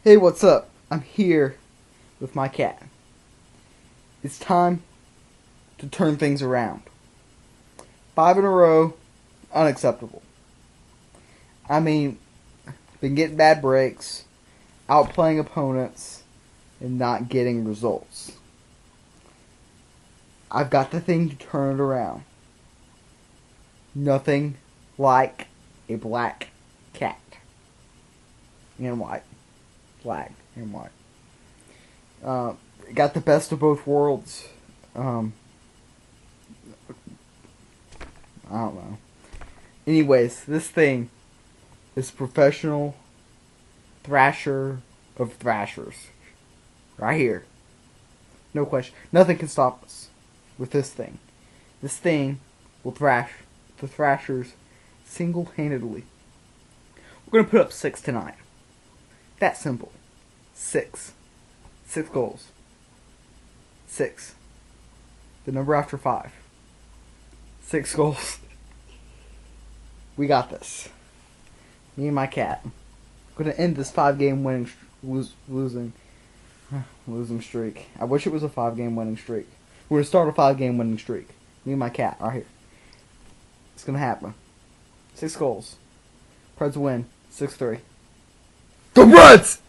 Hey, what's up? I'm here with my cat. It's time to turn things around. 5 in a row, unacceptable. I mean, been getting bad breaks, outplaying opponents, and not getting results. I've got the thing to turn it around. Nothing like a black cat. And white. Black and white. Got the best of both worlds. I don't know. Anyways, this thing is professional thrasher of thrashers. Right here. No question. Nothing can stop us with this thing. This thing will thrash the thrashers single-handedly. We're going to put up 6 tonight. That simple. 6. 6 goals. 6. The number after 5. 6 goals. We got this. Me and my cat. I'm going to end this 5-game winning losing streak. I wish it was a 5-game winning streak. We're going to start a 5-game winning streak. Me and my cat right here. It's going to happen. 6 goals. PREDS win. 6-3. Go PREDS!